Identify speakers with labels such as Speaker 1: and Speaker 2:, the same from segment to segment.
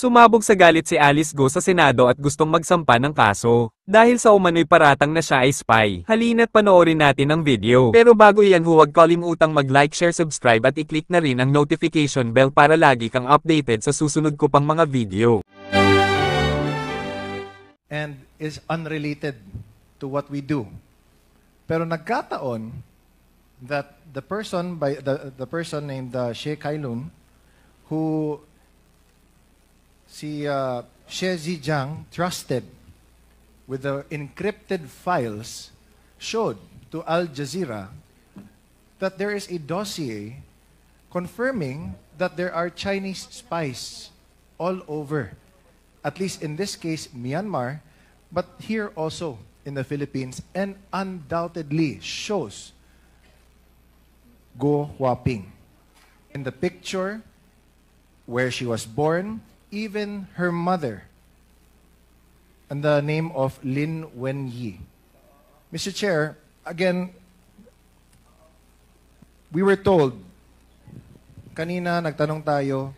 Speaker 1: Sumabog sa galit si Alice Go sa Senado at gustong magsampa ng kaso. Dahil sa umano'y paratang na siya ay spy. Halina't panoorin natin ang video. Pero bago iyan huwag kalimutang mag-like, share, subscribe at i-click na rin ang notification bell para lagi kang updated sa susunod ko pang mga video.
Speaker 2: And is unrelated to what we do. Pero nagkataon that the person named Xie Kailun, who si Xie Zhejiang trusted with the encrypted files, showed to Al Jazeera that there is a dossier confirming that there are Chinese spies all over, at least in this case, Myanmar, but here also in the Philippines, and undoubtedly shows Go Huaping. In the picture, where she was born, even her mother, and the name of Lin Wenyi. Mr. Chair, again, we were told, kanina nagtanong tayo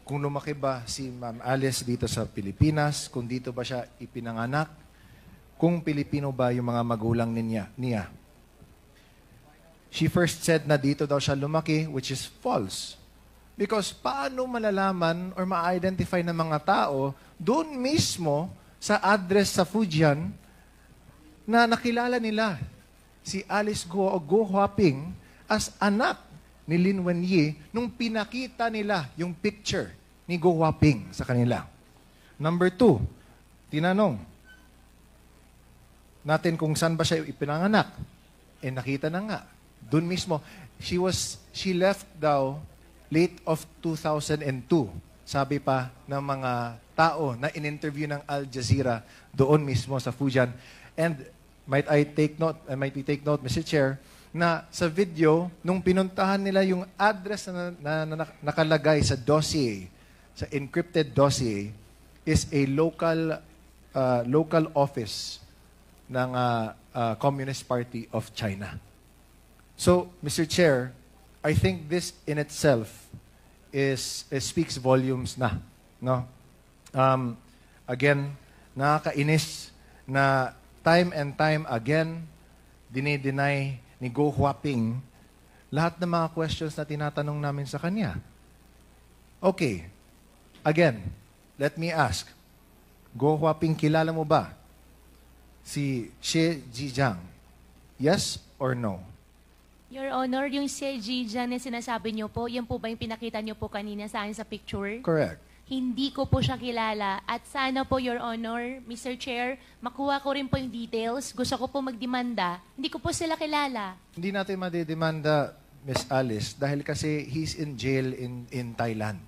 Speaker 2: kung lumaki ba si Ma'am Alice dito sa Pilipinas, kung dito ba siya ipinanganak, kung Pilipino ba yung mga magulang niya. She first said na dito daw siya lumaki, which is false. Because paano malalaman or ma-identify ng mga tao doon mismo sa address sa Fujian na nakilala nila si Alice Go o Go Huaping as anak ni Lin Wenyi nung pinakita nila yung picture ni Go Huaping sa kanila. Number 2, tinanong natin kung saan ba siya ipinanganak. Nakita na nga. Doon mismo, she left daw late of 2002. Sabi pa ng mga tao na in-interview ng Al Jazeera doon mismo sa Fujian. And might we take note, Mr. Chair, na sa video, nung pinuntahan nila yung address na nakalagay sa dossier, sa encrypted dossier, is a local office ng Communist Party of China. So, Mr. Chair, I think this in itself speaks volumes na. No? Again, nakakainis na time and time again, dinideny ni Go Huaping lahat ng mga questions na tinatanong namin sa kanya. Okay. Again, let me ask. Go Huaping, kilala mo ba si Xie Zhejiang? Yes or no?
Speaker 3: Your Honor, yung Xie Zhejiang na sinasabi niyo po, yan po ba yung pinakita niyo po kanina sa akin sa picture?
Speaker 2: Correct.
Speaker 3: Hindi ko po siya kilala. At sana po, Your Honor, Mr. Chair, makuha ko rin po yung details. Gusto ko po magdemanda. Hindi ko po sila kilala.
Speaker 2: Hindi natin madidemanda, Miss Alice, dahil kasi he's in jail in Thailand.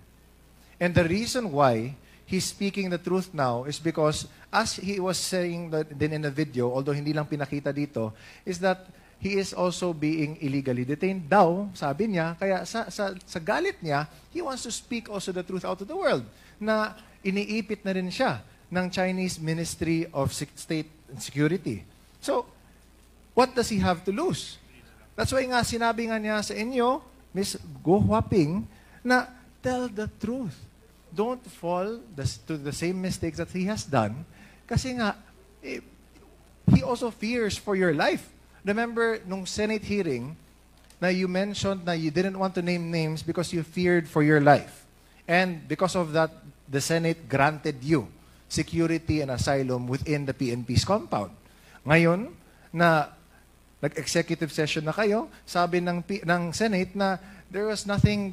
Speaker 2: And the reason why he's speaking the truth now is because, as he was saying din in the video, although hindi lang pinakita dito, is that he is also being illegally detained daw, sabi niya. Kaya sa galit niya, he wants to speak also the truth out to the world na iniipit na rin siya ng Chinese Ministry of State and Security. So, what does he have to lose? That's why nga sinabi nga niya sa inyo, Miss Go Huaping, na tell the truth. Don't fall to the same mistakes that he has done. Kasi nga, he also fears for your life. Remember, nung Senate hearing, na you mentioned na you didn't want to name names because you feared for your life. And because of that, the Senate granted you security and asylum within the PNP's compound. Ngayon, na nag-executive session na kayo, sabi ng Senate na there was nothing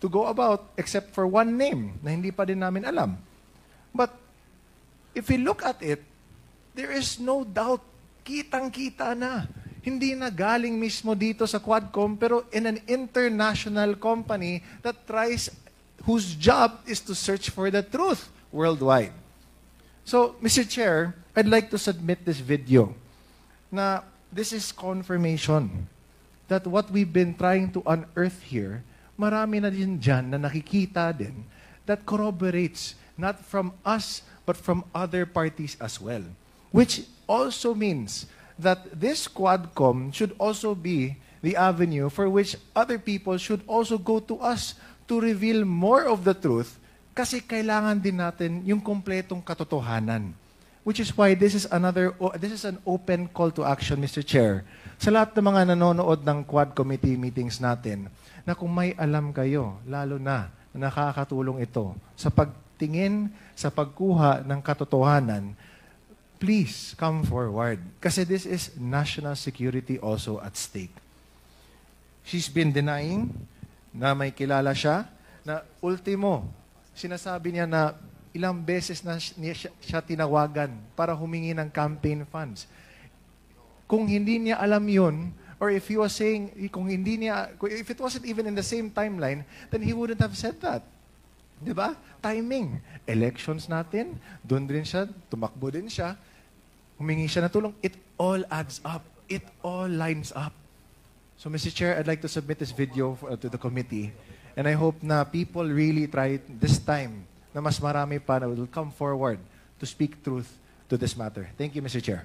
Speaker 2: to go about except for one name na hindi pa din namin alam. But if we look at it, there is no doubt, kitang-kita na. Hindi na galing mismo dito sa Quadcom, pero in an international company whose job is to search for the truth worldwide. So, Mr. Chair, I'd like to submit this video na this is confirmation that what we've been trying to unearth here, marami na din dyan na nakikita din that corroborates not from us but from other parties as well. Which also means that this Quadcom should also be the avenue for which other people should also go to us to reveal more of the truth Kasi kailangan din natin yung kompletong katotohanan. Which is why this is an open call to action, Mr. Chair. Sa lahat ng mga nanonood ng Quad Committee meetings natin, na kung may alam kayo, lalo na nakakatulong ito sa pagtingin, sa pagkuha ng katotohanan, please come forward. Kasi this is national security also at stake. She's been denying na may kilala siya, na ultimo, sinasabi niya na ilang beses na siya tinawagan para humingi ng campaign funds. Kung hindi niya alam yun, or if he was saying, if it wasn't even in the same timeline, then he wouldn't have said that. Diba? Timing. Elections natin, doon din siya, tumakbo din siya, humingi siya ng tulong. It all adds up. It all lines up. So, Mr. Chair, I'd like to submit this video to the committee. And I hope na people really try this time na mas marami pa na will come forward to speak truth to this matter. Thank you, Mr. Chair.